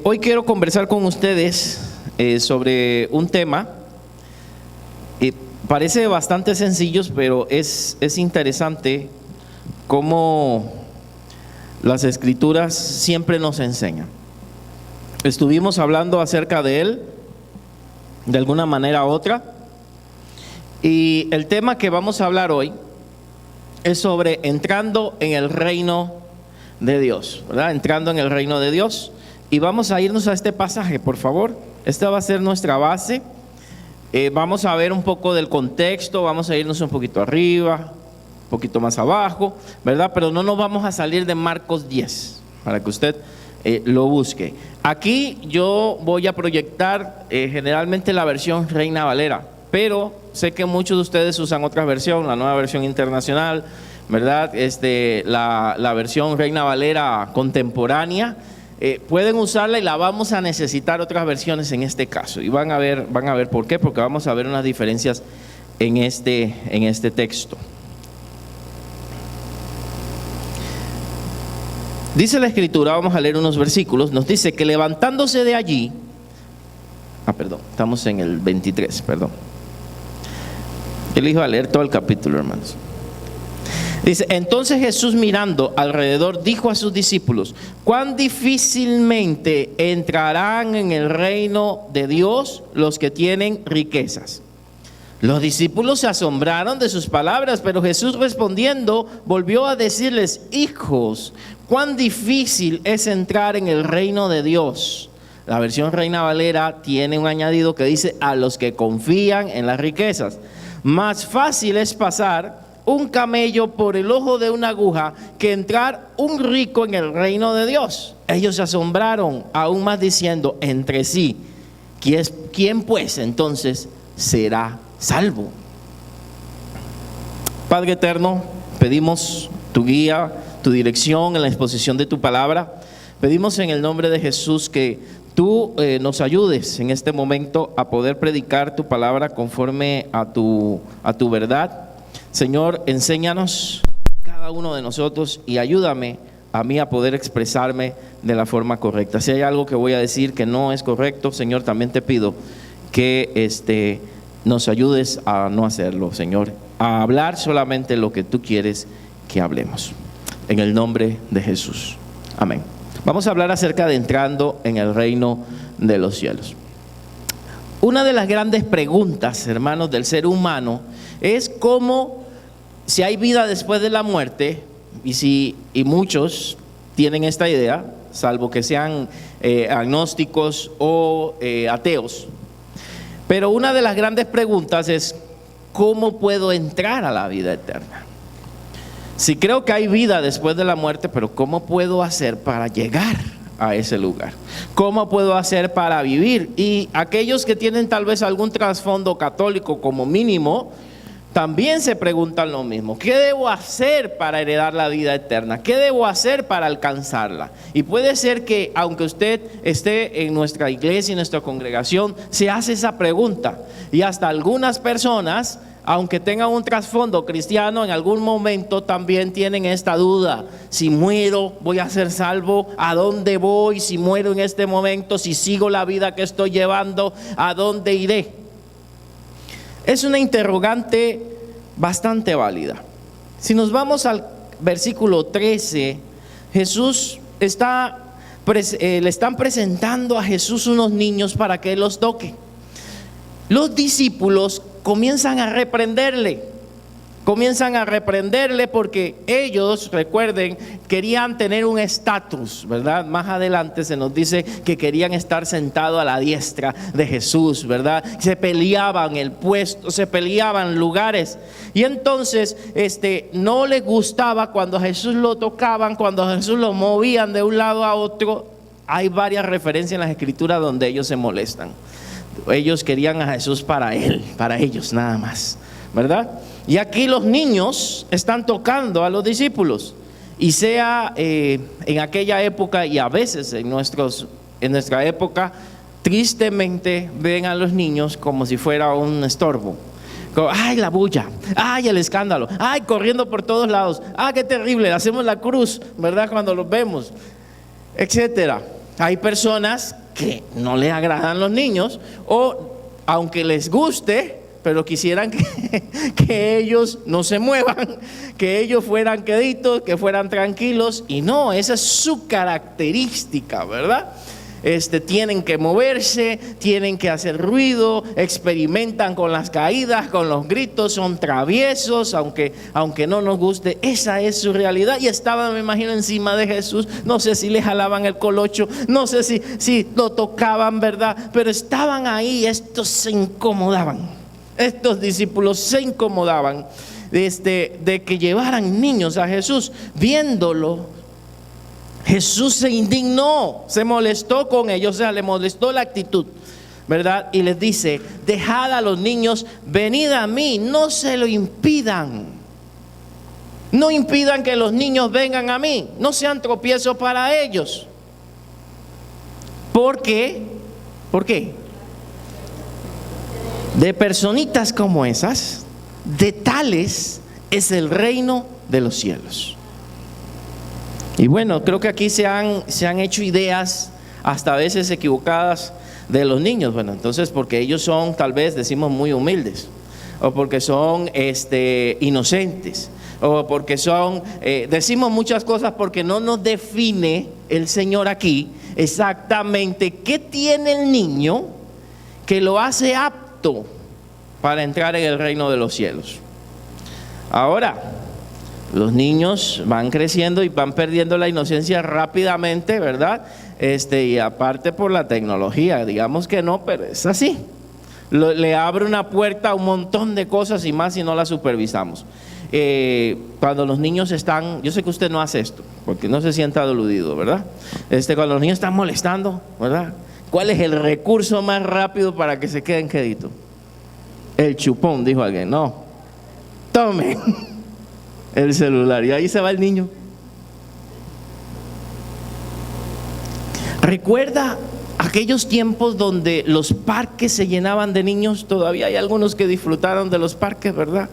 Hoy quiero conversar con ustedes sobre un tema. Parece bastante sencillo, pero es interesante cómo las Escrituras siempre nos enseñan. Estuvimos hablando acerca de él, de alguna manera u otra, y el tema que vamos a hablar hoy es sobre entrando en el reino de Dios, ¿verdad? Entrando en el reino de Dios. Y vamos a irnos a este pasaje, por favor. Esta va a ser nuestra base. Vamos a ver un poco del contexto, vamos a irnos un poquito arriba, un poquito más abajo, ¿verdad? Pero no nos vamos a salir de Marcos 10, para que usted lo busque. Aquí yo voy a proyectar generalmente la versión Reina Valera, pero sé que muchos de ustedes usan otra versión, la nueva versión internacional, ¿verdad? La versión Reina Valera contemporánea. Pueden usarla y la vamos a necesitar otras versiones en este caso. Y van a ver por qué, porque vamos a ver unas diferencias en este texto. Dice la Escritura, vamos a leer unos versículos, nos dice que levantándose de allí, estamos en el 23, Yo les iba a leer todo el capítulo, hermanos. Dice, entonces Jesús mirando alrededor dijo a sus discípulos: cuán difícilmente entrarán en el reino de Dios los que tienen riquezas. Los discípulos se asombraron de sus palabras, pero Jesús respondiendo volvió a decirles: hijos, cuán difícil es entrar en el reino de Dios. La versión Reina Valera tiene un añadido que dice: a los que confían en las riquezas. Más fácil es pasar un camello por el ojo de una aguja que entrar un rico en el reino de Dios. Ellos se asombraron aún más diciendo entre sí: ¿quién pues entonces será salvo? Padre eterno, pedimos tu guía, tu dirección en la exposición de tu palabra. Pedimos en el nombre de Jesús que tú nos ayudes en este momento a poder predicar tu palabra conforme a tu verdad. Señor, enséñanos cada uno de nosotros y ayúdame a mí a poder expresarme de la forma correcta. Si hay algo que voy a decir que no es correcto, Señor, también te pido que nos ayudes a no hacerlo, Señor, a hablar solamente lo que tú quieres que hablemos. En el nombre de Jesús. Amén. Vamos a hablar acerca de entrando en el reino de los cielos. Una de las grandes preguntas, hermanos, del ser humano es cómo, si hay vida después de la muerte, y muchos tienen esta idea, salvo que sean agnósticos o ateos. Pero una de las grandes preguntas es: ¿cómo puedo entrar a la vida eterna? Sí, creo que hay vida después de la muerte, pero ¿cómo puedo hacer para llegar a ese lugar? ¿Cómo puedo hacer para vivir? Y aquellos que tienen tal vez algún trasfondo católico como mínimo, también se preguntan lo mismo: ¿qué debo hacer para heredar la vida eterna? ¿Qué debo hacer para alcanzarla? Y puede ser que aunque usted esté en nuestra iglesia, en nuestra congregación, se hace esa pregunta. Y hasta algunas personas, aunque tengan un trasfondo cristiano, en algún momento también tienen esta duda: si muero, ¿voy a ser salvo? ¿A dónde voy? Si muero en este momento, si sigo la vida que estoy llevando, ¿a dónde iré? Es una interrogante bastante válida. Si nos vamos al versículo 13, Jesús le están presentando a Jesús unos niños para que él los toque. Los discípulos comienzan a reprenderle porque ellos, recuerden, querían tener un estatus, ¿verdad? Más adelante se nos dice que querían estar sentados a la diestra de Jesús, ¿verdad? Se peleaban el puesto, se peleaban lugares. Y entonces no les gustaba cuando a Jesús lo tocaban, cuando a Jesús lo movían de un lado a otro. Hay varias referencias en las Escrituras donde ellos se molestan. Ellos querían a Jesús para ellos nada más, ¿verdad? Y aquí los niños están tocando a los discípulos. Y sea en aquella época y a veces en nuestra época, tristemente ven a los niños como si fuera un estorbo. Ay, la bulla, ay, el escándalo, ay, corriendo por todos lados, qué terrible, hacemos la cruz, ¿verdad? Cuando los vemos, etcétera. Hay personas que no les agradan los niños, o aunque les guste, pero quisieran que ellos no se muevan, que ellos fueran queditos, que fueran tranquilos, y no, esa es su característica, ¿verdad? Tienen que moverse, tienen que hacer ruido, experimentan con las caídas, con los gritos, son traviesos, aunque no nos guste. Esa es su realidad. Y estaban, me imagino, encima de Jesús. No sé si le jalaban el colocho, no sé si lo tocaban, ¿verdad? Pero estaban ahí, estos se incomodaban. Estos discípulos se incomodaban de que llevaran niños a Jesús. Viéndolo, Jesús se indignó, se molestó con ellos, o sea, le molestó la actitud, ¿verdad? Y les dice: dejad a los niños, venid a mí, no se lo impidan. No impidan que los niños vengan a mí, no sean tropiezos para ellos. ¿Por qué? ¿Por qué? De personitas como esas, de tales es el reino de los cielos. Y bueno, creo que aquí se han hecho ideas hasta a veces equivocadas de los niños. Bueno, entonces porque ellos son, tal vez decimos, muy humildes, o porque son inocentes, o porque son, decimos muchas cosas porque no nos define el Señor aquí exactamente qué tiene el niño que lo hace apto para entrar en el reino de los cielos. Ahora, los niños van creciendo y van perdiendo la inocencia rápidamente, ¿verdad? Y aparte por la tecnología, digamos que no, pero es así. Le abre una puerta a un montón de cosas y más si no la supervisamos. Cuando los niños están, yo sé que usted no hace esto, porque no se sienta aludido, ¿verdad? Cuando los niños están molestando, ¿verdad? ¿Cuál es el recurso más rápido para que se queden queditos? El chupón, dijo alguien. No, tome el celular y ahí se va el niño. ¿Recuerda aquellos tiempos donde los parques se llenaban de niños? Todavía hay algunos que disfrutaron de los parques, ¿verdad?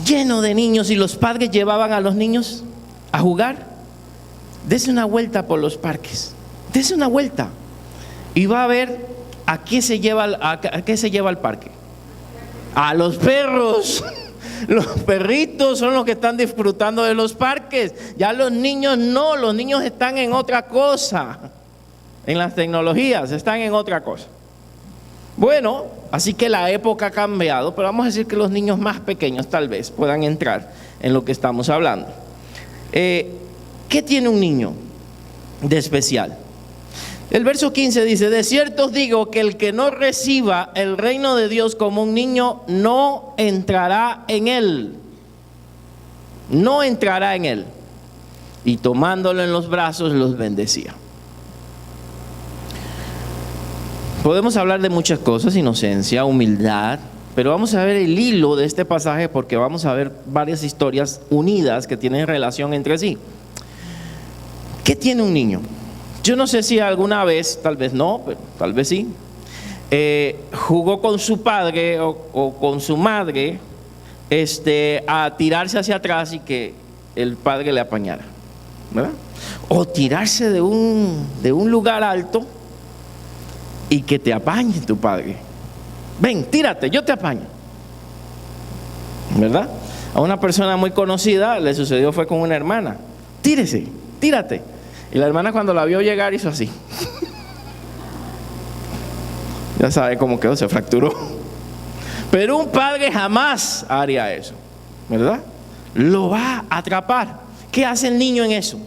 Lleno de niños, y los padres llevaban a los niños a jugar. Dese una vuelta por los parques, dese una vuelta y va a ver a qué se lleva al parque. A los perros. Los perritos son los que están disfrutando de los parques. Ya los niños no, los niños están en otra cosa. En las tecnologías están en otra cosa. Bueno, así que la época ha cambiado, pero vamos a decir que los niños más pequeños tal vez puedan entrar en lo que estamos hablando. ¿Qué tiene un niño de especial? El verso 15 dice: de cierto os digo que el que no reciba el reino de Dios como un niño no entrará en él. No entrará en él. Y tomándolo en los brazos los bendecía. Podemos hablar de muchas cosas: inocencia, humildad, pero vamos a ver el hilo de este pasaje, porque vamos a ver varias historias unidas que tienen relación entre sí. ¿Qué tiene un niño? Yo no sé si alguna vez, tal vez no, pero tal vez sí, jugó con su padre o con su madre a tirarse hacia atrás y que el padre le apañara, ¿verdad? O tirarse de un lugar alto y que te apañe tu padre. Ven, tírate, yo te apaño, ¿verdad? A una persona muy conocida le sucedió, fue con una hermana. Tírese, tírate. Y la hermana, cuando la vio llegar, hizo así. Ya sabe cómo quedó, se fracturó. Pero un padre jamás haría eso, ¿verdad? Lo va a atrapar. ¿Qué hace el niño en eso?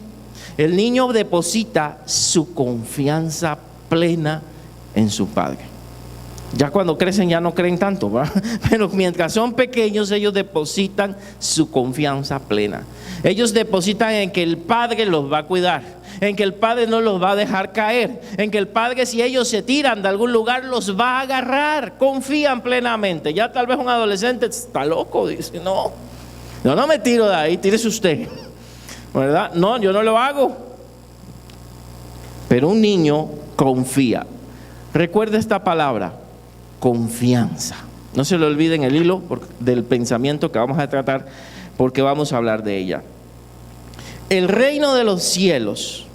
El niño deposita su confianza plena en su padre. Ya cuando crecen ya no creen tanto, ¿verdad? Pero mientras son pequeños, ellos depositan su confianza plena. Ellos depositan en que el padre los va a cuidar, en que el padre no los va a dejar caer, en que el padre, si ellos se tiran de algún lugar, los va a agarrar. Confían plenamente. Ya tal vez un adolescente está loco, dice: no, no me tiro de ahí, tírese usted, ¿verdad? No, yo no lo hago. Pero un niño confía. Recuerda esta palabra: confianza. No se le olviden el hilo del pensamiento que vamos a tratar, porque vamos a hablar de ella. El reino de los cielos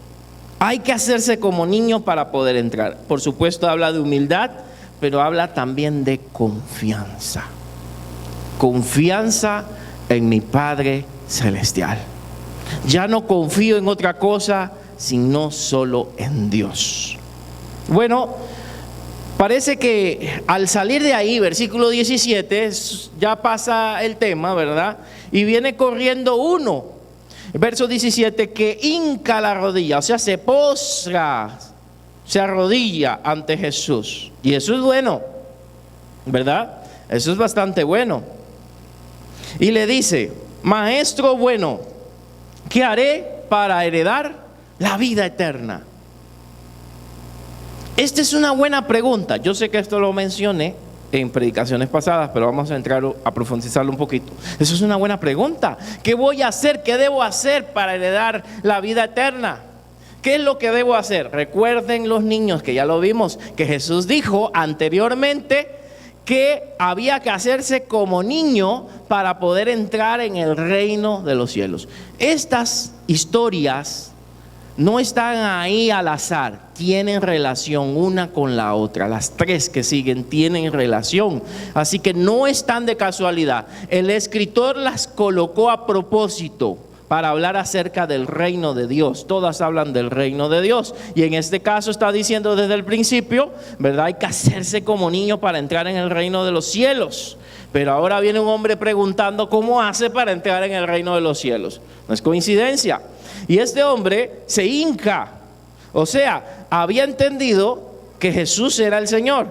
Hay que hacerse como niño para poder entrar. Por supuesto habla de humildad, pero habla también de confianza. Confianza en mi Padre Celestial. Ya no confío en otra cosa, sino solo en Dios. Bueno, parece que al salir de ahí, versículo 17, ya pasa el tema, ¿verdad? Y viene corriendo uno, verso 17, que hinca la rodilla, o sea, se postra, se arrodilla ante Jesús. Y eso es bueno, ¿verdad? Eso es bastante bueno. Y le dice: Maestro bueno, ¿qué haré para heredar la vida eterna? Esta es una buena pregunta. Yo sé que esto lo mencioné en predicaciones pasadas, pero vamos a entrar a profundizarlo un poquito. Eso es una buena pregunta. ¿Qué voy a hacer? ¿Qué debo hacer para heredar la vida eterna? ¿Qué es lo que debo hacer? Recuerden los niños, que ya lo vimos, que Jesús dijo anteriormente que había que hacerse como niño para poder entrar en el reino de los cielos. Estas historias no están ahí al azar, tienen relación una con la otra. Las tres que siguen tienen relación, así que no están de casualidad. El escritor las colocó a propósito para hablar acerca del reino de Dios. Todas hablan del reino de Dios, y en este caso está diciendo desde el principio, ¿verdad? Hay que hacerse como niño para entrar en el reino de los cielos. Pero ahora viene un hombre preguntando cómo hace para entrar en el reino de los cielos. No es coincidencia. Y este hombre se hinca, o sea, había entendido que Jesús era el Señor,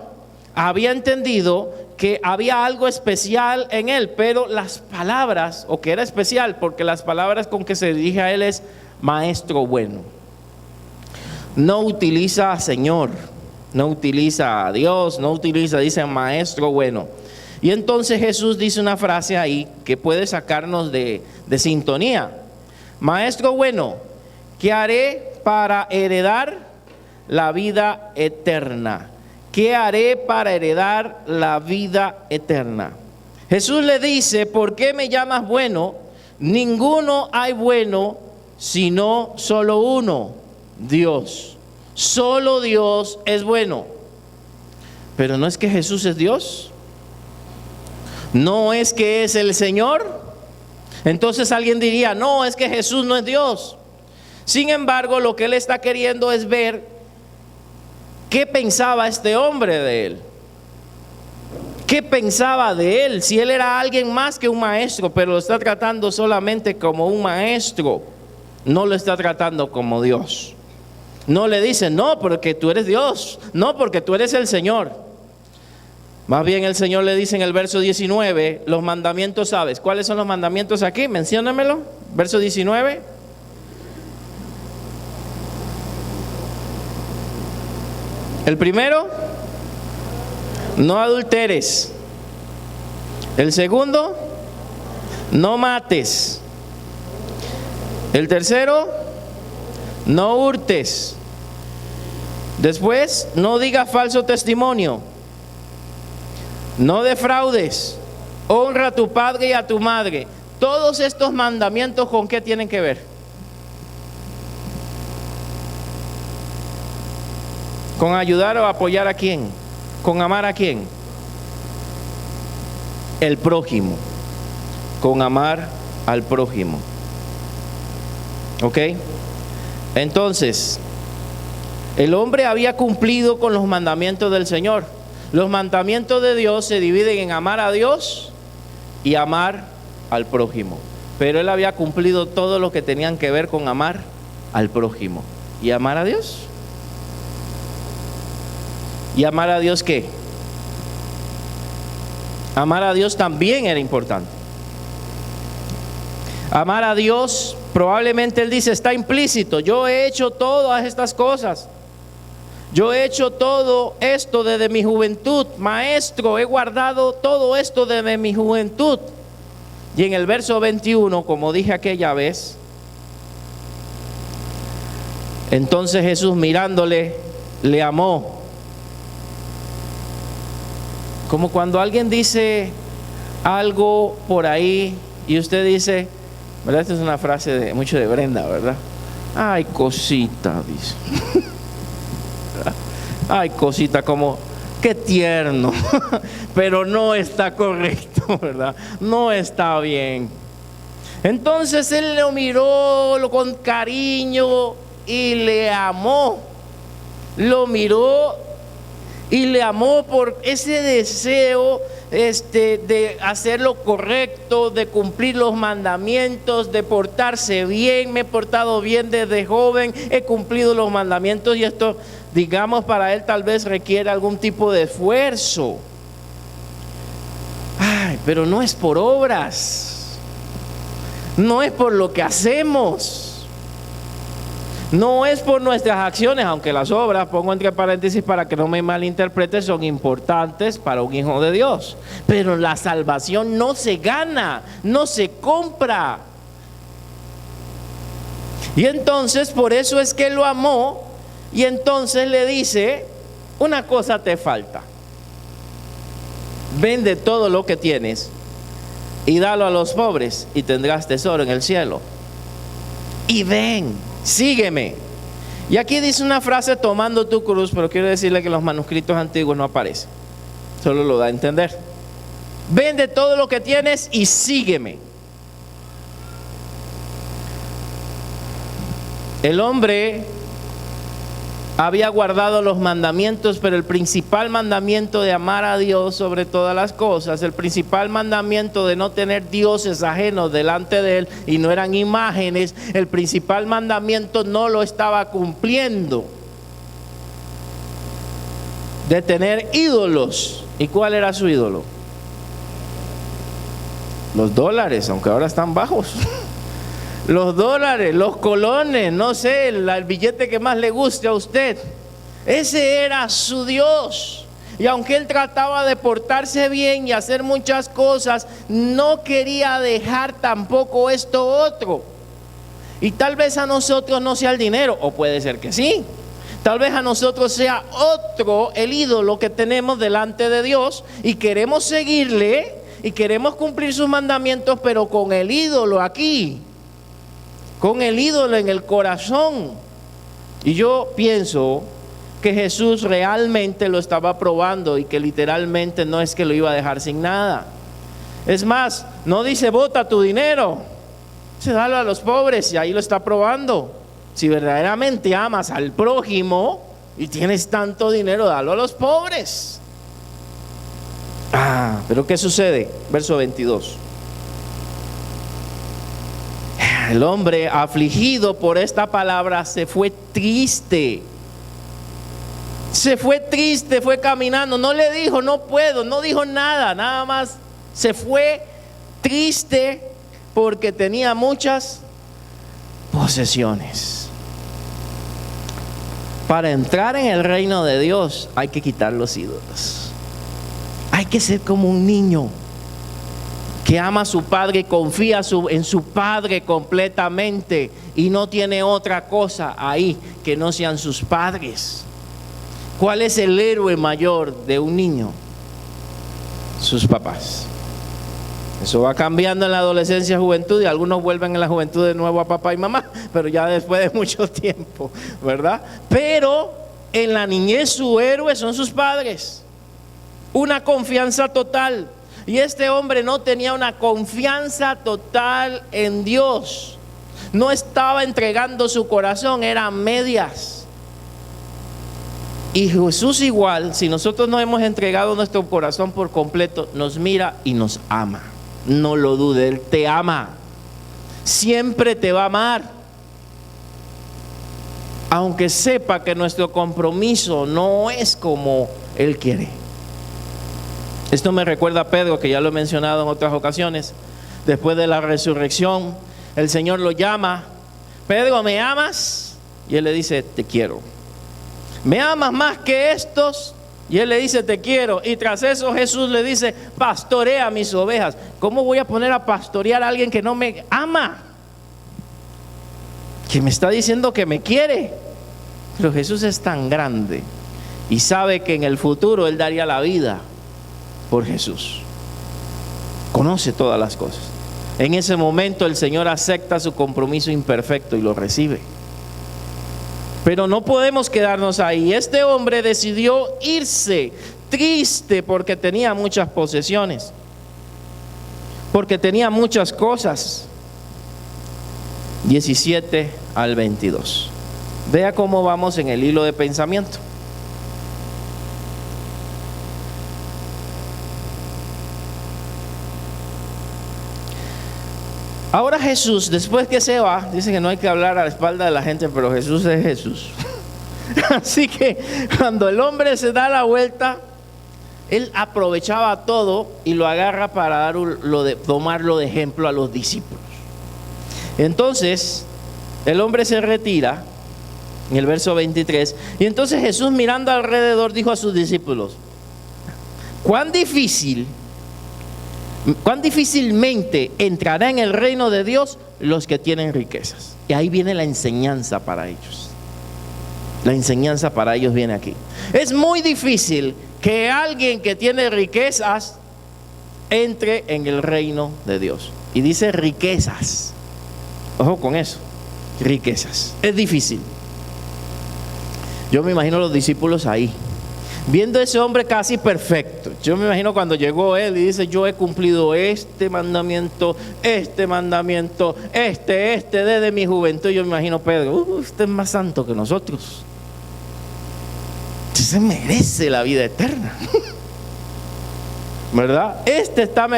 había entendido que había algo especial en él, pero las palabras, o que era especial, porque las palabras con que se dirige a él es Maestro bueno. No utiliza a Señor, no utiliza a Dios, no utiliza, dice Maestro bueno. Y entonces Jesús dice una frase ahí que puede sacarnos de sintonía. Maestro bueno, ¿qué haré para heredar la vida eterna? ¿Qué haré para heredar la vida eterna? Jesús le dice: ¿por qué me llamas bueno? Ninguno hay bueno, sino solo uno, Dios. Solo Dios es bueno. Pero no es que Jesús es Dios, no es que es el Señor. Entonces alguien diría: no, es que Jesús no es Dios. Sin embargo, lo que él está queriendo es ver qué pensaba este hombre de él. ¿Qué pensaba de él? Si él era alguien más que un maestro, pero lo está tratando solamente como un maestro, no lo está tratando como Dios. No le dice: no, porque tú eres Dios, no, porque tú eres el Señor. Más bien el Señor le dice en el verso 19, los mandamientos, ¿sabes? ¿Cuáles son los mandamientos aquí? Menciónamelo. Verso 19. El primero, no adulteres. El segundo, no mates. El tercero, no hurtes. Después, no digas falso testimonio. No defraudes. Honra a tu padre y a tu madre. Todos estos mandamientos, ¿con qué tienen que ver? ¿Con ayudar o apoyar a quién? ¿Con amar a quién? El prójimo. Con amar al prójimo. ¿Ok? Entonces, el hombre había cumplido con los mandamientos del Señor. Los mandamientos de Dios se dividen en amar a Dios y amar al prójimo. Pero él había cumplido todo lo que tenían que ver con amar al prójimo. ¿Y amar a Dios? ¿Y amar a Dios qué? Amar a Dios también era importante. Amar a Dios, probablemente él dice, está implícito. Yo he hecho todas estas cosas. Yo he hecho todo esto desde mi juventud. Maestro, he guardado todo esto desde mi juventud. Y en el verso 21, como dije aquella vez, entonces Jesús mirándole, le amó. Como cuando alguien dice algo por ahí y usted dice, ¿verdad? Esta es una frase mucho de Brenda, ¿verdad? Ay, cosita, dice. Ay, cosita, como, qué tierno. Pero no está correcto, ¿verdad? No está bien. Entonces él lo miró con cariño y le amó. Lo miró y le amó por ese deseo de hacer lo correcto, de cumplir los mandamientos, de portarse bien. Me he portado bien desde joven, he cumplido los mandamientos, y esto, digamos, para él tal vez requiere algún tipo de esfuerzo. Ay, pero no es por obras, no es por lo que hacemos, no es por nuestras acciones, aunque las obras, pongo entre paréntesis para que no me malinterprete, son importantes para un hijo de Dios. Pero la salvación no se gana, no se compra. Y entonces por eso es que lo amó, y entonces le dice, una cosa te falta. Vende todo lo que tienes y dalo a los pobres y tendrás tesoro en el cielo. Y ven, sígueme. Y aquí dice una frase, tomando tu cruz, pero quiero decirle que en los manuscritos antiguos no aparece, solo lo da a entender. Vende todo lo que tienes y sígueme. El hombre había guardado los mandamientos, pero el principal mandamiento de amar a Dios sobre todas las cosas, el principal mandamiento de no tener dioses ajenos delante de él, y no eran imágenes, el principal mandamiento no lo estaba cumpliendo, de tener ídolos. ¿Y cuál era su ídolo? Los dólares, aunque ahora están bajos. Los dólares, los colones, no sé, el billete que más le guste a usted. Ese era su Dios. Y aunque él trataba de portarse bien y hacer muchas cosas, no quería dejar tampoco esto otro. Y tal vez a nosotros no sea el dinero, o puede ser que sí. Tal vez a nosotros sea otro el ídolo que tenemos delante de Dios, y queremos seguirle y queremos cumplir sus mandamientos, pero con el ídolo aquí, con el ídolo en el corazón. Y yo pienso que Jesús realmente lo estaba probando, y que literalmente no es que lo iba a dejar sin nada. Es más, no dice bota tu dinero, dice dalo a los pobres, y ahí lo está probando. Si verdaderamente amas al prójimo y tienes tanto dinero, dalo a los pobres. Pero ¿qué sucede? Verso 22. El hombre, afligido por esta palabra, se fue triste. Se fue triste, fue caminando. No le dijo no puedo, no dijo nada, nada más se fue triste porque tenía muchas posesiones. Para entrar en el reino de Dios hay que quitar los ídolos. Hay que ser como un niño que ama a su padre y confía en su padre completamente, y no tiene otra cosa ahí que no sean sus padres. ¿Cuál es el héroe mayor de un niño? Sus papás. Eso va cambiando en la adolescencia, juventud, y algunos vuelven en la juventud de nuevo a papá y mamá, pero ya después de mucho tiempo, ¿verdad? Pero en la niñez su héroe son sus padres. Una confianza total. Y este hombre no tenía una confianza total en Dios. No estaba entregando su corazón, eran medias. Y Jesús igual, si nosotros no hemos entregado nuestro corazón por completo, nos mira y nos ama. No lo dude, Él te ama. Siempre te va a amar. Aunque sepa que nuestro compromiso no es como Él quiere. Esto me recuerda a Pedro, que ya lo he mencionado en otras ocasiones. Después de la resurrección, el Señor lo llama: Pedro, ¿me amas? Y él le dice: te quiero. ¿Me amas más que estos? Y él le dice: te quiero. Y tras eso Jesús le dice: pastorea mis ovejas. ¿Cómo voy a poner a pastorear a alguien que no me ama? Que me está diciendo que me quiere. Pero Jesús es tan grande y sabe que en el futuro Él daría la vida por Jesús. Conoce todas las cosas. En ese momento el Señor acepta su compromiso imperfecto y lo recibe. Pero no podemos quedarnos ahí. Este hombre decidió irse triste porque tenía muchas posesiones, porque tenía muchas cosas. 17 al 22. Vea cómo vamos en el hilo de pensamiento. Ahora Jesús, después que se va, dice que no hay que hablar a la espalda de la gente, pero Jesús es Jesús. Así que cuando el hombre se da la vuelta, él aprovechaba todo y lo agarra para tomarlo de ejemplo a los discípulos. Entonces, el hombre se retira, en el verso 23, y entonces Jesús, mirando alrededor, dijo a sus discípulos: cuán difícilmente entrará en el reino de Dios los que tienen riquezas. Y ahí viene la enseñanza para ellos. La enseñanza para ellos viene aquí. Es muy difícil que alguien que tiene riquezas entre en el reino de Dios. Y dice riquezas. Ojo con eso. Riquezas. Es difícil. Yo me imagino a los discípulos ahí, viendo a ese hombre casi perfecto. Yo me imagino cuando llegó él y dice: yo he cumplido este mandamiento, desde mi juventud. Yo me imagino Pedro: usted es más santo que nosotros. Usted se merece la vida eterna. ¿Verdad?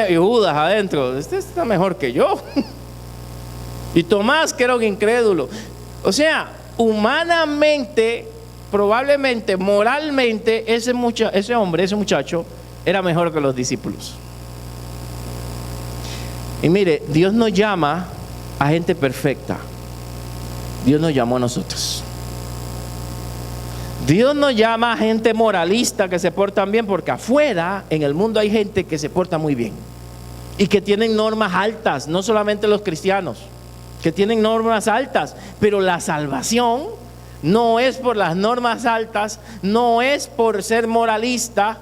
Y Judas adentro: este está mejor que yo. Y Tomás, que era un incrédulo. O sea, humanamente, probablemente, moralmente, ese muchacho era mejor que los discípulos. Y mire, Dios no llama a gente perfecta. Dios nos llamó a nosotros. Dios no llama a gente moralista que se portan bien, porque afuera en el mundo hay gente que se porta muy bien y que tienen normas altas, no solamente los cristianos, que tienen normas altas, pero la salvación no es por las normas altas, no es por ser moralista,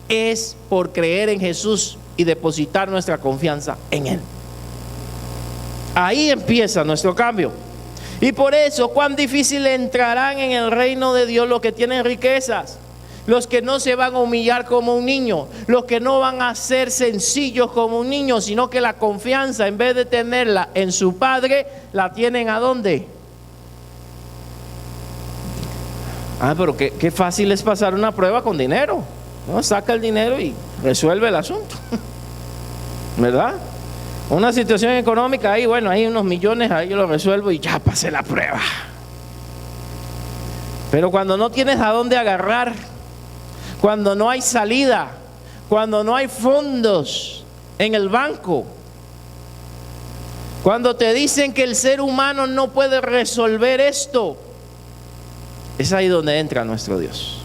es por creer en Jesús y depositar nuestra confianza en Él. Ahí empieza nuestro cambio. Y por eso, cuán difícil entrarán en el reino de Dios los que tienen riquezas, los que no se van a humillar como un niño, los que no van a ser sencillos como un niño, sino que la confianza, en vez de tenerla en su Padre, la tienen ¿a dónde? Pero qué fácil es pasar una prueba con dinero, ¿no? Saca el dinero y resuelve el asunto, ¿verdad? Una situación económica, ahí bueno, hay unos millones, ahí yo lo resuelvo y ya pasé la prueba. Pero cuando no tienes a dónde agarrar, cuando no hay salida, cuando no hay fondos en el banco, cuando te dicen que el ser humano no puede resolver esto, es ahí donde entra nuestro Dios,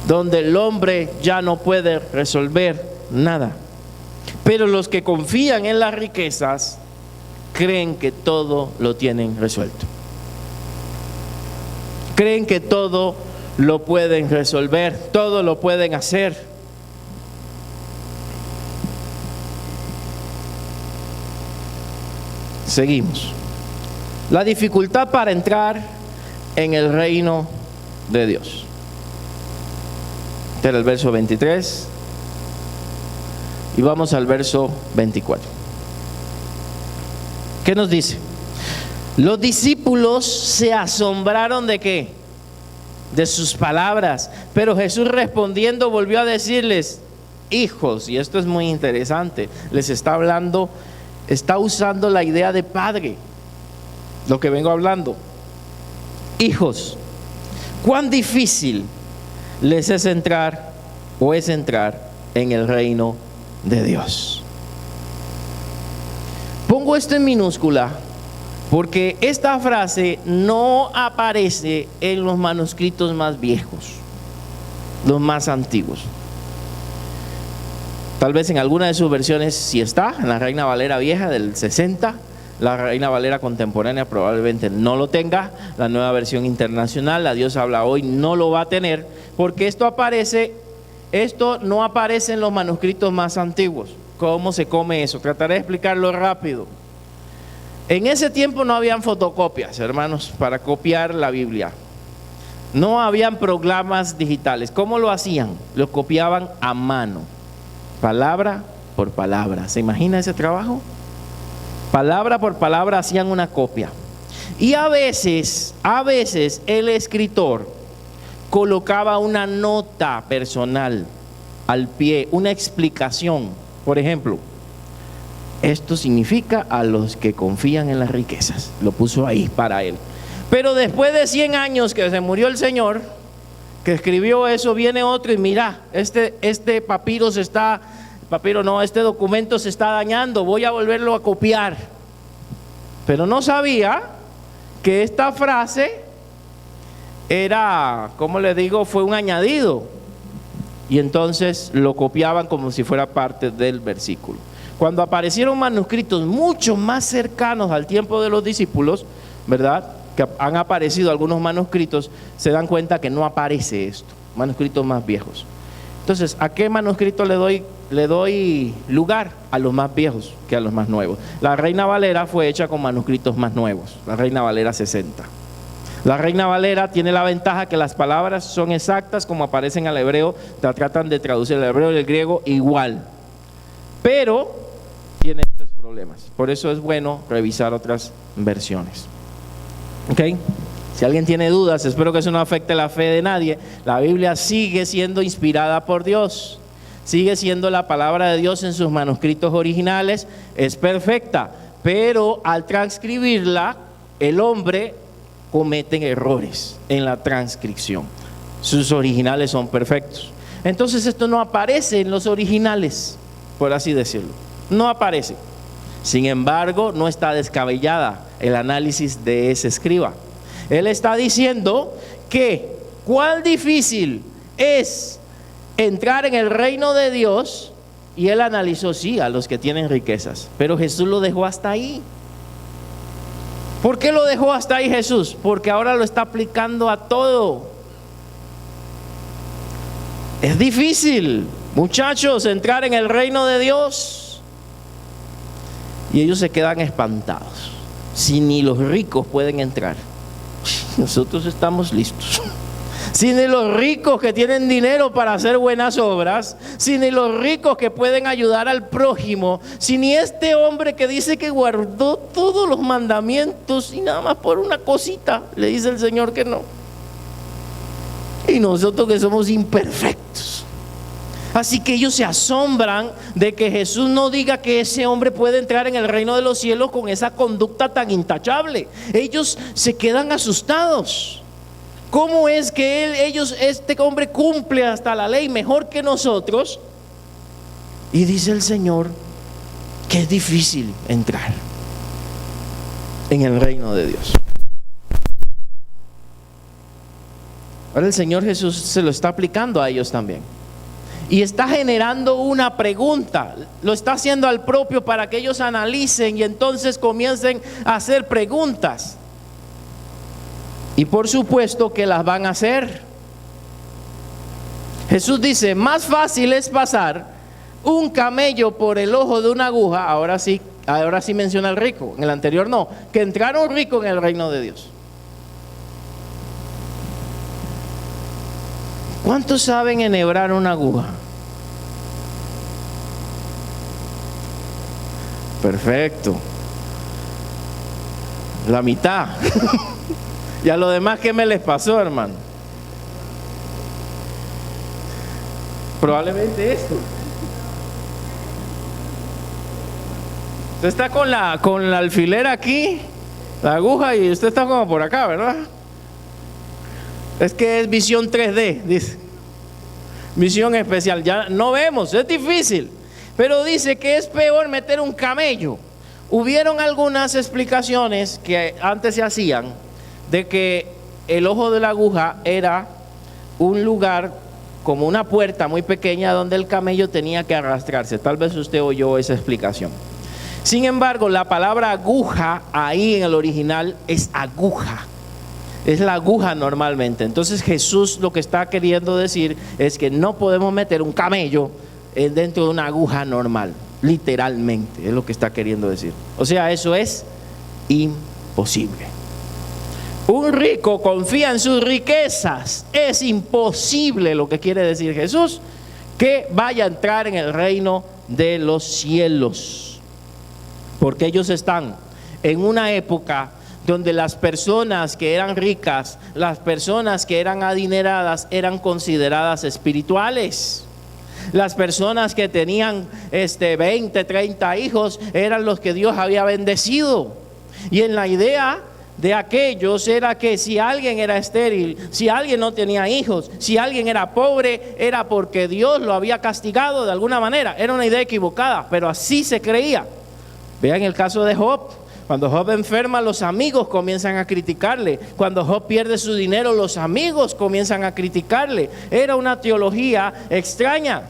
donde el hombre ya no puede resolver nada. Pero los que confían en las riquezas creen que todo lo tienen resuelto, creen que todo lo pueden resolver, todo lo pueden hacer. Seguimos. La dificultad para entrar en el reino de Dios. Este era el verso 23 y vamos al verso 24. ¿Qué nos dice? Los discípulos se asombraron ¿de qué? De sus palabras, pero Jesús respondiendo volvió a decirles: hijos, y esto es muy interesante, les está hablando, está usando la idea de padre, lo que vengo hablando. Hijos, cuán difícil les es entrar en el reino de Dios. Pongo esto en minúscula porque esta frase no aparece en los manuscritos más viejos, los más antiguos. Tal vez en alguna de sus versiones sí está, en la Reina Valera vieja del 60, la Reina Valera contemporánea probablemente no lo tenga, la nueva versión internacional, la Dios habla hoy, no lo va a tener, porque esto no aparece en los manuscritos más antiguos. ¿Cómo se come eso? Trataré de explicarlo rápido. En ese tiempo no habían fotocopias, hermanos, para copiar la Biblia. No habían programas digitales. ¿Cómo lo hacían? Lo copiaban a mano, palabra por palabra. ¿Se imagina ese trabajo? Palabra por palabra hacían una copia. Y a veces el escritor colocaba una nota personal al pie, una explicación. Por ejemplo, esto significa a los que confían en las riquezas. Lo puso ahí para él. Pero después de 100 años que se murió el Señor, que escribió eso, viene otro y mira, este documento se está dañando, voy a volverlo a copiar. Pero no sabía que esta frase era, ¿cómo le digo? Fue un añadido. Y entonces lo copiaban como si fuera parte del versículo. Cuando aparecieron manuscritos mucho más cercanos al tiempo de los discípulos, ¿verdad?, que han aparecido algunos manuscritos, se dan cuenta que no aparece esto, manuscritos más viejos. Entonces, ¿a qué manuscrito le doy lugar? A los más viejos que a los más nuevos. La Reina Valera fue hecha con manuscritos más nuevos, la Reina Valera 60. La Reina Valera tiene la ventaja que las palabras son exactas como aparecen al hebreo, tratan de traducir el hebreo y el griego igual, pero tiene estos problemas. Por eso es bueno revisar otras versiones. ¿Ok? Si alguien tiene dudas, espero que eso no afecte la fe de nadie. La Biblia sigue siendo inspirada por Dios, sigue siendo la palabra de Dios en sus manuscritos originales, es perfecta, pero al transcribirla, el hombre comete errores en la transcripción. Sus originales son perfectos. Entonces esto no aparece en los originales, por así decirlo, no aparece. Sin embargo, no está descabellada el análisis de ese escriba. Él está diciendo que cuán difícil es entrar en el reino de Dios, y él analizó, sí, a los que tienen riquezas, pero Jesús lo dejó hasta ahí. ¿Por qué lo dejó hasta ahí Jesús? Porque ahora lo está aplicando a todo. Es difícil, muchachos, entrar en el reino de Dios. Y ellos se quedan espantados. Si ni los ricos pueden entrar, nosotros estamos listos. Si ni los ricos que tienen dinero para hacer buenas obras, si ni los ricos que pueden ayudar al prójimo, si ni este hombre que dice que guardó todos los mandamientos y nada más por una cosita le dice el Señor que no. Y nosotros que somos imperfectos. Así que ellos se asombran de que Jesús no diga que ese hombre puede entrar en el reino de los cielos con esa conducta tan intachable. Ellos se quedan asustados. ¿Cómo es que este hombre cumple hasta la ley mejor que nosotros? Y dice el Señor que es difícil entrar en el reino de Dios. Ahora el Señor Jesús se lo está aplicando a ellos también. Y está generando una pregunta, lo está haciendo al propio para que ellos analicen y entonces comiencen a hacer preguntas. Y por supuesto que las van a hacer. Jesús dice, más fácil es pasar un camello por el ojo de una aguja, ahora sí menciona al rico, en el anterior no, que entrar un rico en el reino de Dios. ¿Cuántos saben enhebrar una aguja? Perfecto. La mitad. ¿Y a lo demás qué me les pasó, hermano? Probablemente esto. Usted está con la alfiler aquí, la aguja, y usted está como por acá, ¿verdad? Es que es visión 3D, dice. Visión especial. Ya no vemos, es difícil. Pero dice que es peor meter un camello. Hubieron algunas explicaciones que antes se hacían de que el ojo de la aguja era un lugar como una puerta muy pequeña donde el camello tenía que arrastrarse. Tal vez usted oyó esa explicación. Sin embargo, la palabra aguja ahí en el original es aguja. Es la aguja normalmente. Entonces Jesús lo que está queriendo decir es que no podemos meter un camello dentro de una aguja normal. Literalmente es lo que está queriendo decir. O sea, eso es imposible. Un rico confía en sus riquezas. Es imposible, lo que quiere decir Jesús, que vaya a entrar en el reino de los cielos. Porque ellos están en una época donde las personas que eran ricas, las personas que eran adineradas, eran consideradas espirituales. Las personas que tenían 20, 30 hijos eran los que Dios había bendecido. Y en la idea de aquellos era que si alguien era estéril, si alguien no tenía hijos, si alguien era pobre, era porque Dios lo había castigado de alguna manera. Era una idea equivocada, pero así se creía. Vean el caso de Job. Cuando Job enferma, los amigos comienzan a criticarle. Cuando Job pierde su dinero, los amigos comienzan a criticarle. Era una teología extraña,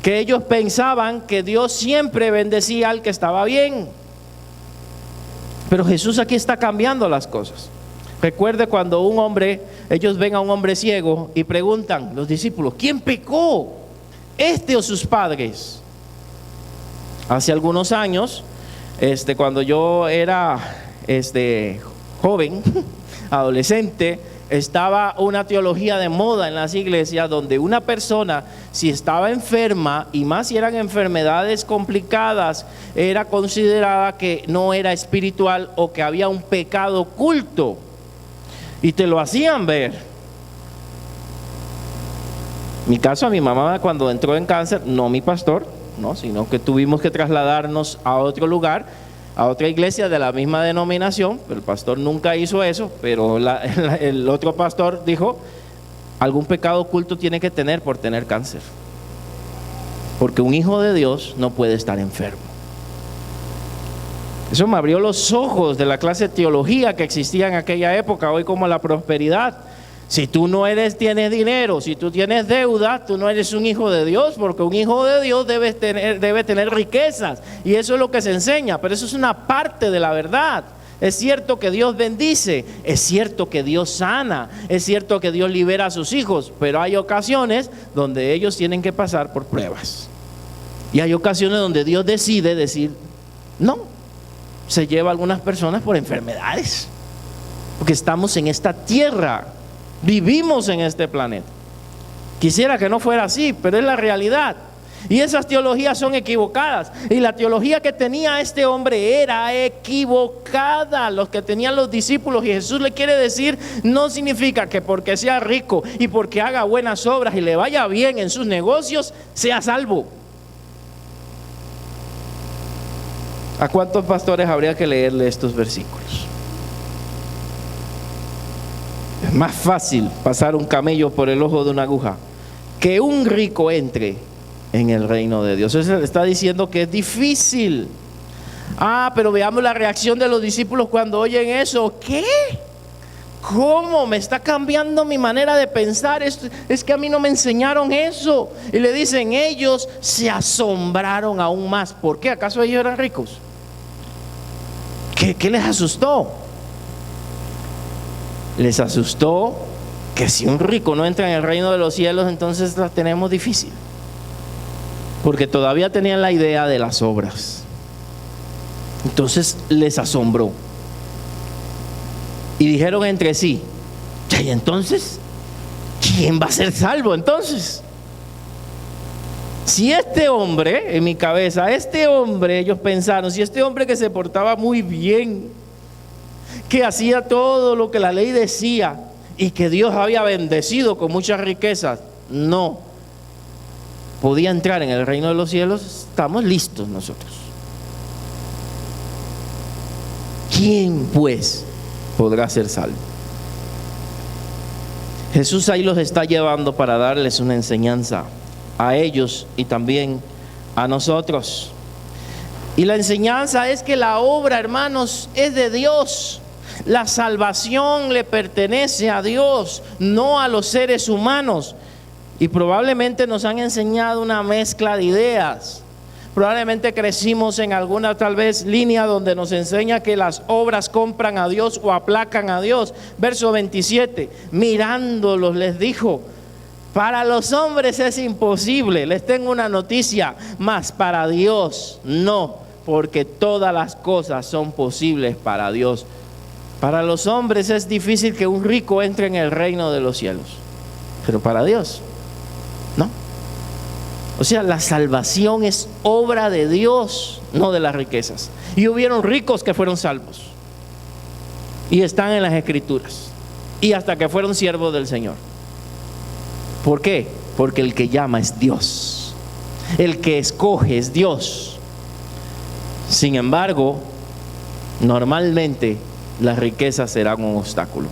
que ellos pensaban que Dios siempre bendecía al que estaba bien. Pero Jesús aquí está cambiando las cosas. Recuerde cuando ellos ven a un hombre ciego y preguntan los discípulos, ¿quién pecó? ¿Este o sus padres? Hace algunos años, cuando yo era joven, adolescente, estaba una teología de moda en las iglesias donde una persona, si estaba enferma, y más si eran enfermedades complicadas, era considerada que no era espiritual o que había un pecado oculto, y te lo hacían ver. Mi caso, a mi mamá cuando entró en cáncer, no mi pastor, no, sino que tuvimos que trasladarnos a otro lugar, a otra iglesia de la misma denominación. El pastor nunca hizo eso, pero el otro pastor dijo, algún pecado oculto tiene que tener por tener cáncer, porque un hijo de Dios no puede estar enfermo. Eso me abrió los ojos de la clase de teología que existía en aquella época, hoy como la prosperidad. Si tú no tienes dinero, si tú tienes deuda, tú no eres un hijo de Dios, porque un hijo de Dios debe tener riquezas, y eso es lo que se enseña, pero eso es una parte de la verdad. Es cierto que Dios bendice, es cierto que Dios sana, es cierto que Dios libera a sus hijos, pero hay ocasiones donde ellos tienen que pasar por pruebas, y hay ocasiones donde Dios decide decir no, se lleva a algunas personas por enfermedades, porque estamos en esta tierra. Vivimos en este planeta. Quisiera que no fuera así, pero es la realidad. Y esas teologías son equivocadas. Y la teología que tenía este hombre era equivocada. Los que tenían los discípulos, y Jesús le quiere decir, no significa que porque sea rico y porque haga buenas obras y le vaya bien en sus negocios, sea salvo. ¿A cuántos pastores habría que leerle estos versículos? Es más fácil pasar un camello por el ojo de una aguja que un rico entre en el reino de Dios. Eso está diciendo que es difícil. Pero veamos la reacción de los discípulos cuando oyen eso. ¿Qué? ¿Cómo? Me está cambiando mi manera de pensar. Es que a mí no me enseñaron eso. Y le dicen, ellos se asombraron aún más. ¿Por qué? ¿Acaso ellos eran ricos? ¿Qué les asustó? Les asustó que si un rico no entra en el reino de los cielos, entonces la tenemos difícil, porque todavía tenían la idea de las obras. Entonces les asombró y dijeron entre sí, ¿y entonces quién va a ser salvo entonces? Si este hombre, en mi cabeza, ellos pensaron, si este hombre que se portaba muy bien, que hacía todo lo que la ley decía y que Dios había bendecido con muchas riquezas, no podía entrar en el reino de los cielos, estamos listos nosotros. ¿Quién pues podrá ser salvo? Jesús ahí los está llevando para darles una enseñanza a ellos y también a nosotros. Y la enseñanza es que la obra, hermanos, es de Dios. La salvación le pertenece a Dios, no a los seres humanos. Y probablemente nos han enseñado una mezcla de ideas. Probablemente crecimos en alguna tal vez línea donde nos enseña que las obras compran a Dios o aplacan a Dios. Verso 27, mirándolos les dijo, para los hombres es imposible, les tengo una noticia, mas para Dios no, porque todas las cosas son posibles para Dios. Para los hombres es difícil que un rico entre en el reino de los cielos, pero para Dios, no. O sea, la salvación es obra de Dios, no de las riquezas. Y hubieron ricos que fueron salvos y están en las Escrituras, y hasta que fueron siervos del Señor. ¿Por qué? Porque el que llama es Dios, el que escoge es Dios. Sin embargo, normalmente las riquezas serán un obstáculo.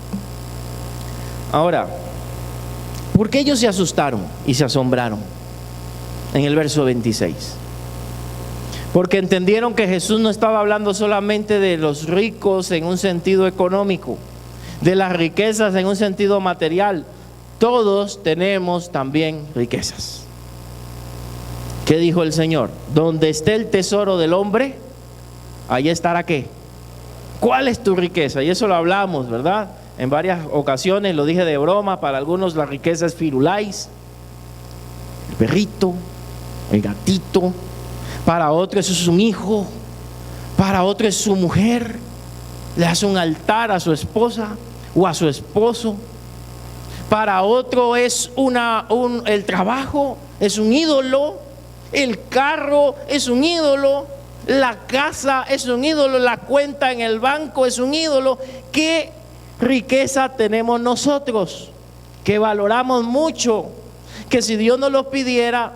Ahora, ¿por qué ellos se asustaron y se asombraron? En el verso 26. Porque entendieron que Jesús no estaba hablando solamente de los ricos en un sentido económico, de las riquezas en un sentido material. Todos tenemos también riquezas. ¿Qué dijo el Señor? Donde esté el tesoro del hombre, allí estará ¿qué? ¿Cuál es tu riqueza? Y eso lo hablamos, ¿verdad? En varias ocasiones, lo dije de broma. Para algunos la riqueza es Firulais, el perrito, el gatito. Para otro eso es un hijo. Para otro es su mujer. Le hace un altar a su esposa o a su esposo. Para otro es el trabajo, es un ídolo. El carro es un ídolo. La casa es un ídolo, la cuenta en el banco es un ídolo. ¿Qué riqueza tenemos nosotros? Que valoramos mucho, que si Dios nos lo pidiera,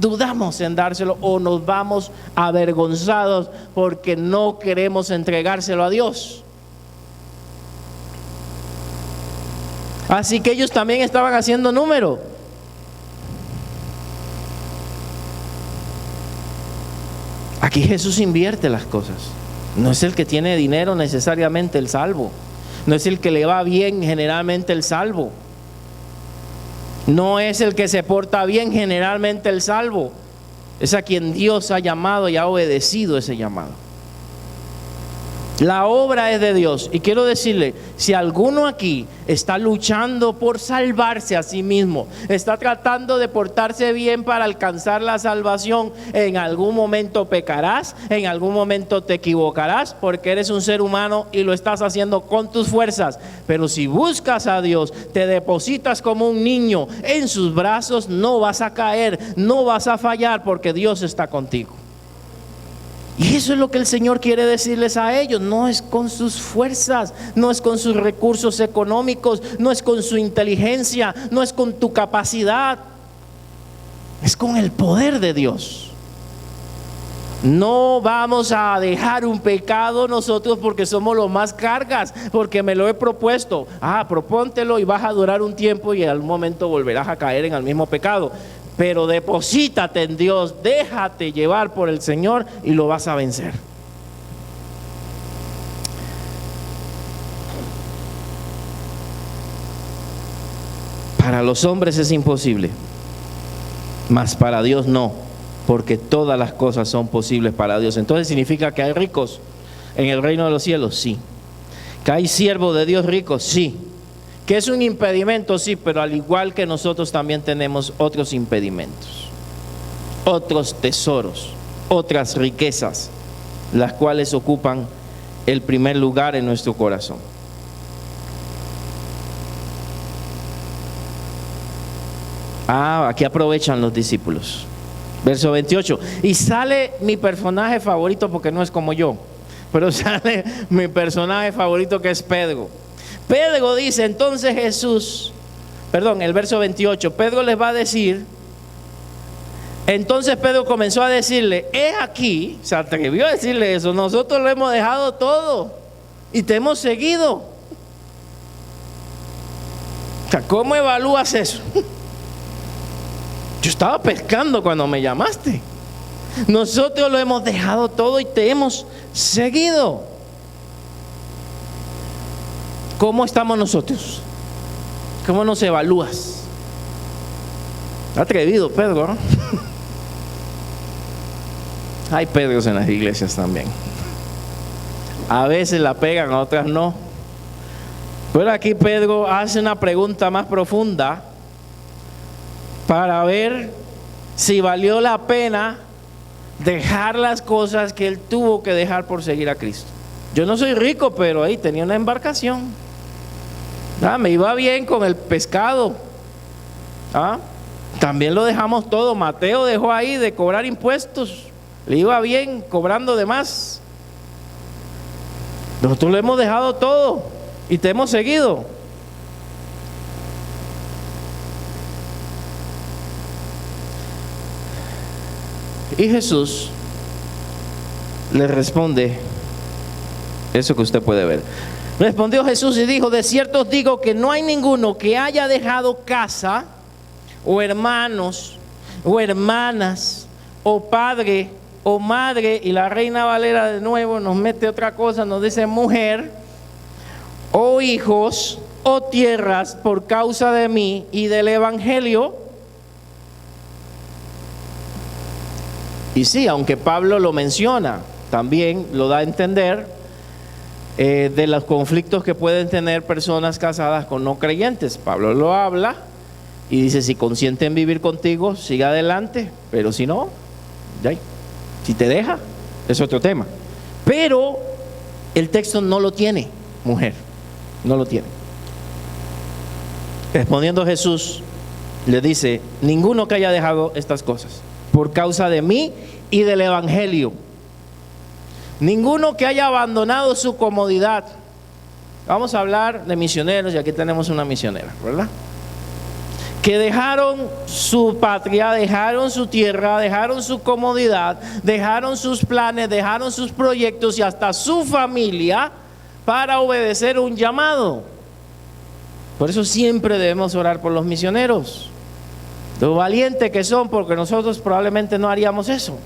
dudamos en dárselo o nos vamos avergonzados porque no queremos entregárselo a Dios. Así que ellos también estaban haciendo número. Aquí Jesús invierte las cosas. No es el que tiene dinero necesariamente el salvo. No es el que le va bien generalmente el salvo. No es el que se porta bien generalmente el salvo. Es a quien Dios ha llamado y ha obedecido ese llamado. La obra es de Dios. Y quiero decirle, si alguno aquí está luchando por salvarse a sí mismo, está tratando de portarse bien para alcanzar la salvación, en algún momento pecarás, en algún momento te equivocarás, porque eres un ser humano y lo estás haciendo con tus fuerzas. Pero si buscas a Dios, te depositas como un niño en sus brazos, no vas a caer, no vas a fallar, porque Dios está contigo. Y eso es lo que el Señor quiere decirles a ellos. No es con sus fuerzas, no es con sus recursos económicos, no es con su inteligencia, no es con tu capacidad, es con el poder de Dios. No vamos a dejar un pecado nosotros porque somos los más cargas, porque me lo he propuesto. Propóntelo y vas a durar un tiempo y en algún momento volverás a caer en el mismo pecado. Pero deposítate en Dios, déjate llevar por el Señor y lo vas a vencer. Para los hombres es imposible, mas para Dios no, porque todas las cosas son posibles para Dios. Entonces significa que hay ricos en el reino de los cielos, sí. Que hay siervos de Dios ricos, sí. Que es un impedimento, sí, pero al igual que nosotros también tenemos otros impedimentos, otros tesoros, otras riquezas, las cuales ocupan el primer lugar en nuestro corazón. Aquí aprovechan los discípulos. Verso 28. Y sale mi personaje favorito, porque no es como yo, pero sale mi personaje favorito, que es Pedro. Pedro dice, entonces el verso 28, Pedro les va a decir, entonces Pedro comenzó a decirle, he aquí, se atrevió a decirle eso, nosotros lo hemos dejado todo y te hemos seguido. O sea, ¿cómo evalúas eso? Yo estaba pescando cuando me llamaste. Nosotros lo hemos dejado todo y te hemos seguido. ¿Cómo estamos nosotros? ¿Cómo nos evalúas? Atrevido Pedro, ¿no? Hay Pedros en las iglesias también. A veces la pegan, a otras no. Pero aquí Pedro hace una pregunta más profunda para ver si valió la pena dejar las cosas que él tuvo que dejar por seguir a Cristo. Yo no soy rico, pero ahí tenía una embarcación. Me iba bien con el pescado. También lo dejamos todo. Mateo dejó ahí de cobrar impuestos. Le iba bien cobrando de más. Nosotros lo hemos dejado todo y te hemos seguido. Y Jesús le responde eso que usted puede ver. Respondió Jesús y dijo: de cierto os digo que no hay ninguno que haya dejado casa, o hermanos, o hermanas, o padre, o madre, y la Reina Valera de nuevo nos mete otra cosa, nos dice mujer, o hijos, o tierras, por causa de mí y del Evangelio. Y sí, aunque Pablo lo menciona, también lo da a entender de los conflictos que pueden tener personas casadas con no creyentes. Pablo lo habla y dice: si consienten vivir contigo, siga adelante, pero si no, ya, si te deja, es otro tema. Pero el texto no lo tiene, mujer, no lo tiene. Respondiendo Jesús, le dice: ninguno que haya dejado estas cosas por causa de mí y del Evangelio, ninguno que haya abandonado su comodidad. Vamos a hablar de misioneros, y aquí tenemos una misionera, ¿verdad? Que dejaron su patria, dejaron su tierra, dejaron su comodidad, dejaron sus planes, dejaron sus proyectos y hasta su familia para obedecer un llamado. Por eso siempre debemos orar por los misioneros, lo valientes que son, porque nosotros probablemente no haríamos eso.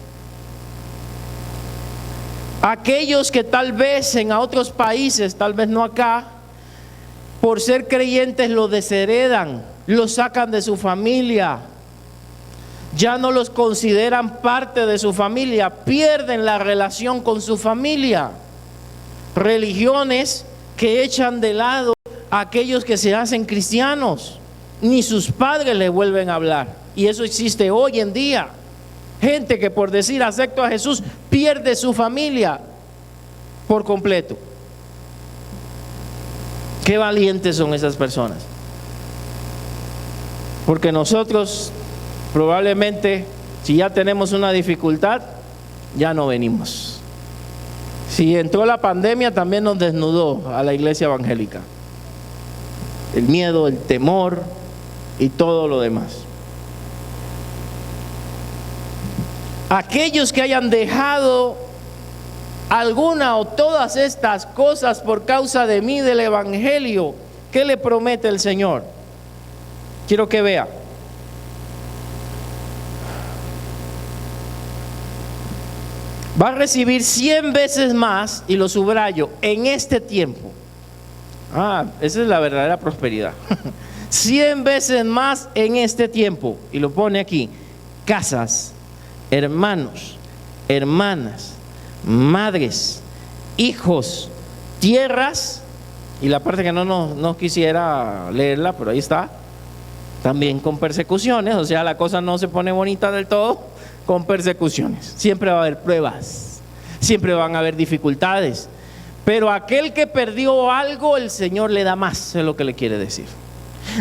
Aquellos que tal vez en otros países, tal vez no acá, por ser creyentes lo desheredan, lo sacan de su familia, ya no los consideran parte de su familia, pierden la relación con su familia. Religiones que echan de lado a aquellos que se hacen cristianos, ni sus padres le vuelven a hablar, y eso existe hoy en día. Gente que por decir acepto a Jesús pierde su familia por completo. Qué valientes son esas personas. Porque nosotros probablemente, si ya tenemos una dificultad, ya no venimos. Si entró la pandemia, también nos desnudó a la iglesia evangélica. El miedo, el temor y todo lo demás. Aquellos que hayan dejado alguna o todas estas cosas por causa de mí, del Evangelio, ¿qué le promete el Señor? Quiero que vea. Va a recibir 100 veces más, y lo subrayo, en este tiempo. Esa es la verdadera prosperidad. 100 veces más en este tiempo, y lo pone aquí: casas, hermanos, hermanas, madres, hijos, tierras, y la parte que no quisiera leerla, pero ahí está, también con persecuciones. O sea, la cosa no se pone bonita del todo, con persecuciones. Siempre va a haber pruebas, siempre van a haber dificultades, pero aquel que perdió algo, el Señor le da más, es lo que le quiere decir.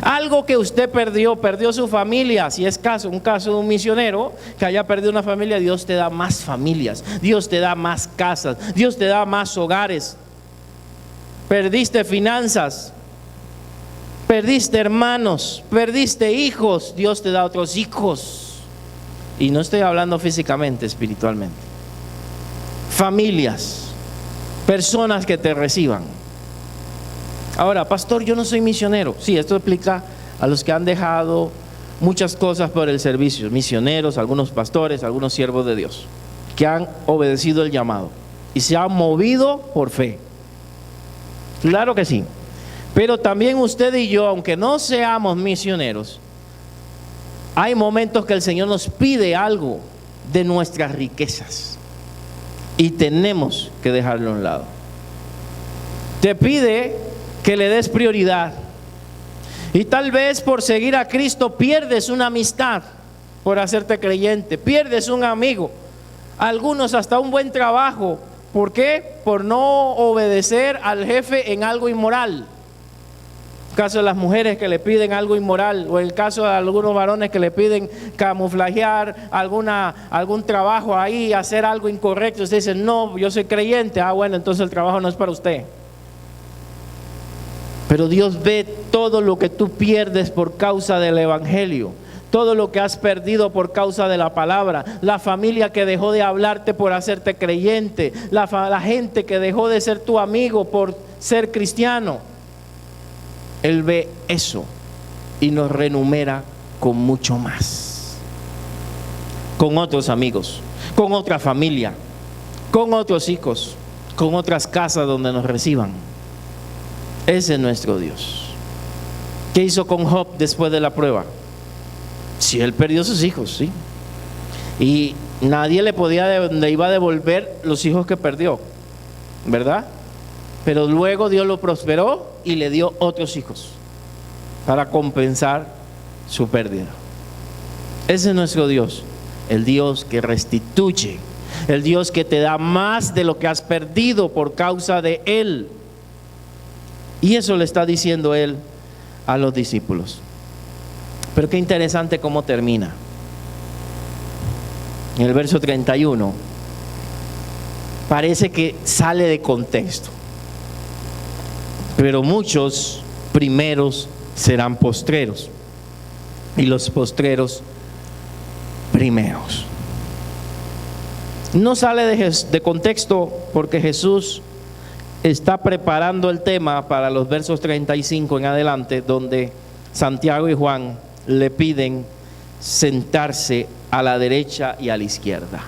Algo que usted perdió su familia. Si es un caso de un misionero que haya perdido una familia, Dios te da más familias, Dios te da más casas, Dios te da más hogares. Perdiste finanzas, perdiste hermanos, perdiste hijos, Dios te da otros hijos. Y no estoy hablando físicamente, espiritualmente. Familias, personas que te reciban. Ahora, pastor, yo no soy misionero. Sí, esto explica a los que han dejado muchas cosas por el servicio. Misioneros, algunos pastores, algunos siervos de Dios, que han obedecido el llamado y se han movido por fe. Claro que sí. Pero también usted y yo, aunque no seamos misioneros, hay momentos que el Señor nos pide algo de nuestras riquezas y tenemos que dejarlo a un lado. Te pide que le des prioridad, y tal vez por seguir a Cristo pierdes una amistad por hacerte creyente, pierdes un amigo. algunos hasta un buen trabajo. ¿Por qué? Por no obedecer al jefe en algo inmoral. El caso de las mujeres que le piden algo inmoral, o el caso de algunos varones que le piden camuflajear algún trabajo ahí, hacer algo incorrecto. Usted dice, no, yo soy creyente. Bueno, entonces el trabajo no es para usted. Pero Dios ve todo lo que tú pierdes por causa del evangelio, todo lo que has perdido por causa de la palabra, la familia que dejó de hablarte por hacerte creyente, la gente que dejó de ser tu amigo por ser cristiano. Él ve eso y nos renumera con mucho más, con otros amigos, con otra familia, con otros hijos, con otras casas donde nos reciban. Ese es nuestro Dios. ¿Qué hizo con Job después de la prueba? Si él perdió sus hijos, sí, y nadie le iba a devolver los hijos que perdió, ¿verdad? Pero luego Dios lo prosperó y le dio otros hijos para compensar su pérdida. Ese es nuestro Dios, el Dios que restituye, el Dios que te da más de lo que has perdido por causa de Él. Y eso le está diciendo Él a los discípulos. Pero qué interesante cómo termina. En el verso 31 parece que sale de contexto. Pero muchos primeros serán postreros, y los postreros primeros. No sale de contexto porque Jesús está preparando el tema para los versos 35 en adelante, donde Santiago y Juan le piden sentarse a la derecha y a la izquierda.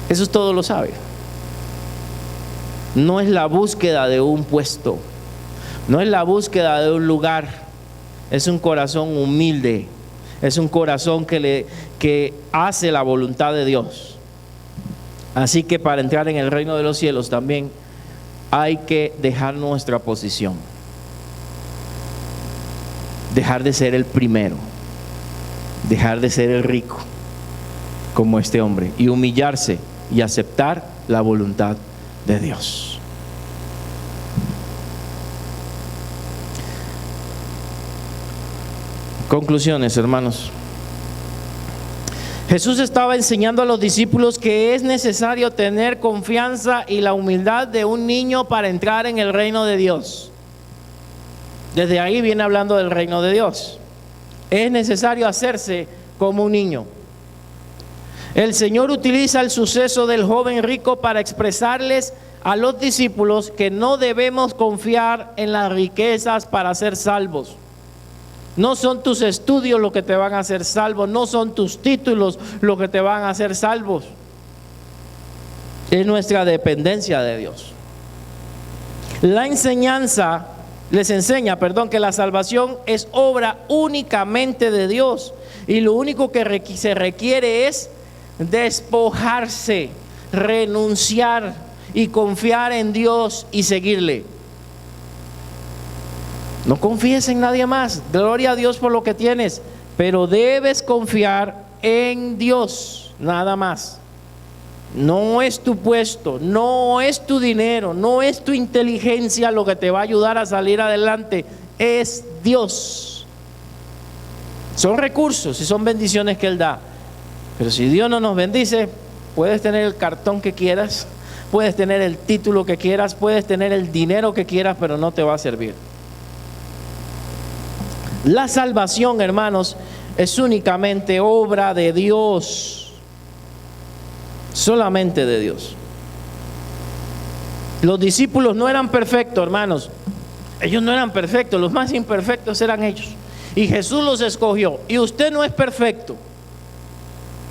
Eso es todo, lo sabe. No es la búsqueda de un puesto, no es la búsqueda de un lugar, es un corazón humilde, es un corazón que hace la voluntad de Dios. Así que para entrar en el reino de los cielos también hay que dejar nuestra posición, dejar de ser el primero, dejar de ser el rico como este hombre, y humillarse y aceptar la voluntad de Dios. Conclusiones, hermanos. Jesús estaba enseñando a los discípulos que es necesario tener confianza y la humildad de un niño para entrar en el reino de Dios. Desde ahí viene hablando del reino de Dios. Es necesario hacerse como un niño. El Señor utiliza el suceso del joven rico para expresarles a los discípulos que no debemos confiar en las riquezas para ser salvos. No son tus estudios lo que te van a hacer salvos, no son tus títulos lo que te van a hacer salvos. Es nuestra dependencia de Dios. Les enseña que la salvación es obra únicamente de Dios, y lo único que se requiere es despojarse, renunciar y confiar en Dios y seguirle. No confíes en nadie más. Gloria a Dios por lo que tienes, pero debes confiar en Dios, nada más. No es tu puesto, no es tu dinero, no es tu inteligencia lo que te va a ayudar a salir adelante, es Dios. Son recursos y son bendiciones que Él da, pero si Dios no nos bendice, puedes tener el cartón que quieras, puedes tener el título que quieras, puedes tener el dinero que quieras, pero no te va a servir. La salvación, hermanos, es únicamente obra de Dios, solamente de Dios. Los discípulos no eran perfectos, hermanos. Ellos no eran perfectos, los más imperfectos eran ellos. Y Jesús los escogió. Y usted no es perfecto,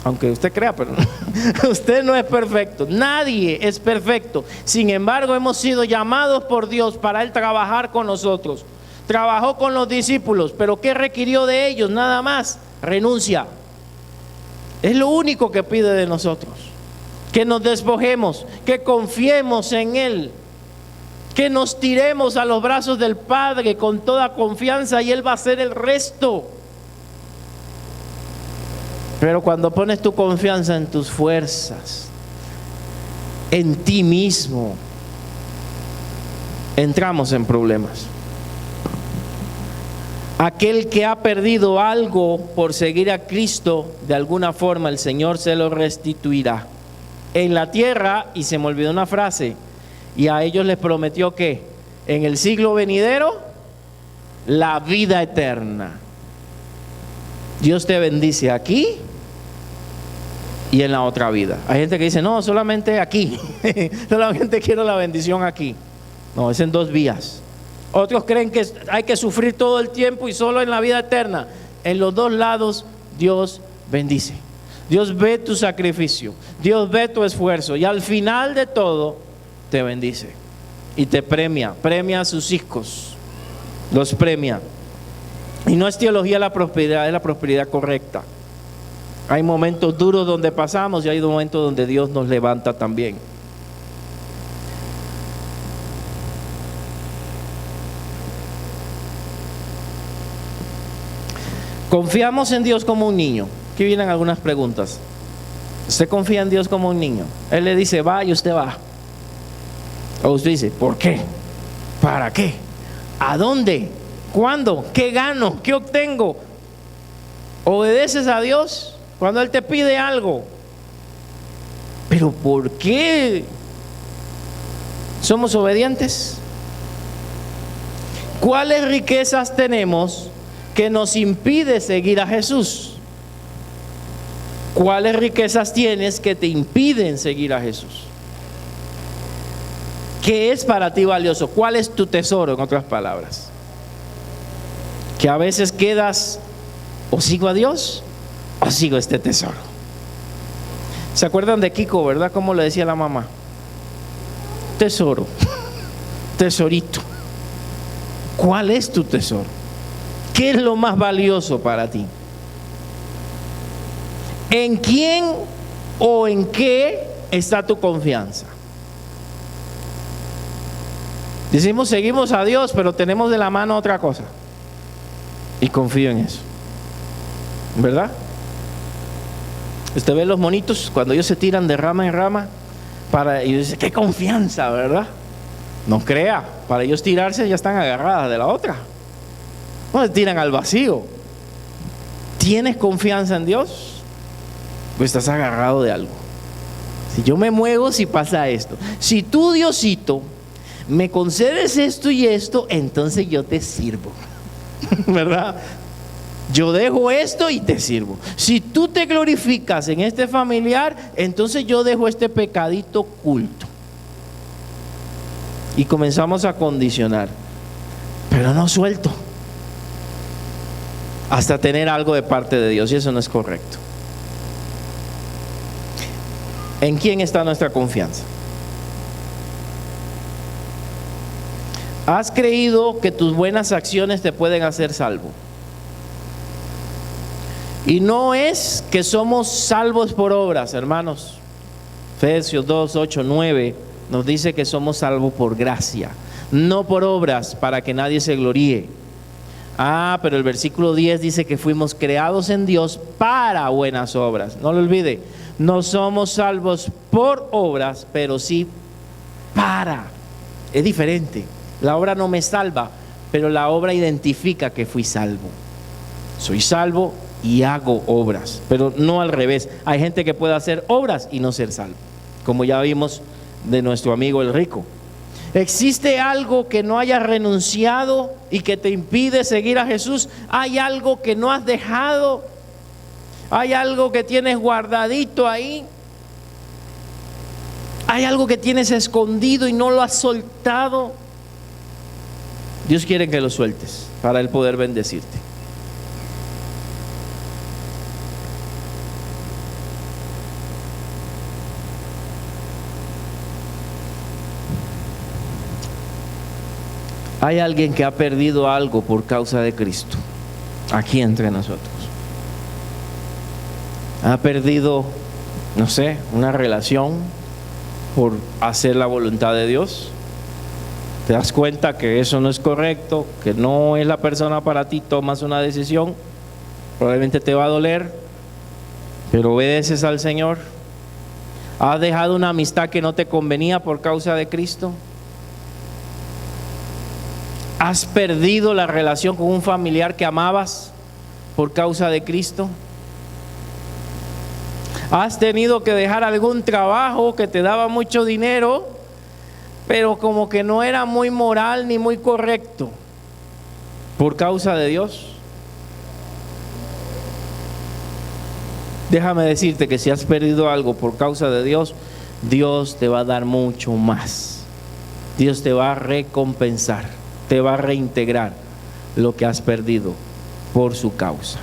aunque usted crea, pero no. Usted no es perfecto, nadie es perfecto. Sin embargo, hemos sido llamados por Dios para Él trabajar con nosotros. Trabajó con los discípulos, pero ¿qué requirió de ellos? Nada más, renuncia. Es lo único que pide de nosotros. Que nos despojemos, que confiemos en Él, que nos tiremos a los brazos del Padre con toda confianza, y Él va a hacer el resto. Pero cuando pones tu confianza en tus fuerzas, en ti mismo, entramos en problemas. Aquel que ha perdido algo por seguir a Cristo, de alguna forma el Señor se lo restituirá. En la tierra, y se me olvidó una frase, y a ellos les prometió que en el siglo venidero, la vida eterna. Dios te bendice aquí y en la otra vida. Hay gente que dice, no, solamente aquí, solamente quiero la bendición aquí. No, es en dos vías. Otros creen que hay que sufrir todo el tiempo y solo en la vida eterna. En los dos lados Dios bendice. Dios ve tu sacrificio, Dios ve tu esfuerzo y al final de todo te bendice y te premia a sus hijos, los premia. Y no es teología la prosperidad, es la prosperidad correcta. Hay momentos duros donde pasamos y hay momentos donde Dios nos levanta también. Confiamos en Dios como un niño. Aquí vienen algunas preguntas. ¿Usted confía en Dios como un niño? Él le dice, va y usted va. O usted dice, ¿por qué? ¿Para qué? ¿A dónde? ¿Cuándo? ¿Qué gano? ¿Qué obtengo? ¿Obedeces a Dios cuando Él te pide algo? ¿Pero por qué somos obedientes? ¿Cuáles riquezas tenemos que nos impide seguir a Jesús? ¿Cuáles riquezas tienes que te impiden seguir a Jesús? ¿Qué es para ti valioso? ¿Cuál es tu tesoro, en otras palabras? Que a veces quedas, o sigo a Dios o sigo este tesoro. ¿Se acuerdan de Kiko, verdad? Como le decía la mamá, tesoro, tesorito. ¿Cuál es tu tesoro? ¿Qué es lo más valioso para ti? ¿En quién o en qué está tu confianza? Decimos, seguimos a Dios, pero tenemos de la mano otra cosa. Y confío en eso, ¿verdad? Usted ve los monitos cuando ellos se tiran de rama en rama y dice, qué confianza, ¿verdad? No crea, para ellos tirarse ya están agarradas de la otra. No se tiran al vacío. ¿Tienes confianza en Dios? Pues estás agarrado de algo. Si yo me muevo, si pasa esto. Si tú, Diosito, me concedes esto y esto, entonces yo te sirvo. ¿Verdad? Yo dejo esto y te sirvo. Si tú te glorificas en este familiar, entonces yo dejo este pecadito oculto. Y comenzamos a condicionar. Pero no suelto hasta tener algo de parte de Dios, y eso no es correcto. ¿En quién está nuestra confianza? ¿Has creído que tus buenas acciones te pueden hacer salvo? Y no es que somos salvos por obras, hermanos. Efesios 2, 8, 9 nos dice que somos salvos por gracia, no por obras, para que nadie se gloríe. Pero el versículo 10 dice que fuimos creados en Dios para buenas obras. No lo olvide, no somos salvos por obras, pero sí para. Es diferente. La obra no me salva, pero la obra identifica que fui salvo. Soy salvo y hago obras, pero no al revés. Hay gente que puede hacer obras y no ser salvo, como ya vimos de nuestro amigo el rico. ¿Existe algo que no hayas renunciado y que te impide seguir a Jesús? ¿Hay algo que no has dejado? ¿Hay algo que tienes guardadito ahí? ¿Hay algo que tienes escondido y no lo has soltado? Dios quiere que lo sueltes para Él poder bendecirte. Hay alguien que ha perdido algo por causa de Cristo, aquí entre nosotros. Ha perdido, no sé, una relación por hacer la voluntad de Dios. Te das cuenta que eso no es correcto, que no es la persona para ti, tomas una decisión, probablemente te va a doler, pero obedeces al Señor. ¿Has dejado una amistad que no te convenía por causa de Cristo? ¿Has perdido la relación con un familiar que amabas por causa de Cristo? ¿Has tenido que dejar algún trabajo que te daba mucho dinero, pero como que no era muy moral ni muy correcto por causa de Dios? Déjame decirte que si has perdido algo por causa de Dios, Dios te va a dar mucho más. Dios te va a recompensar, te va a reintegrar lo que has perdido por su causa.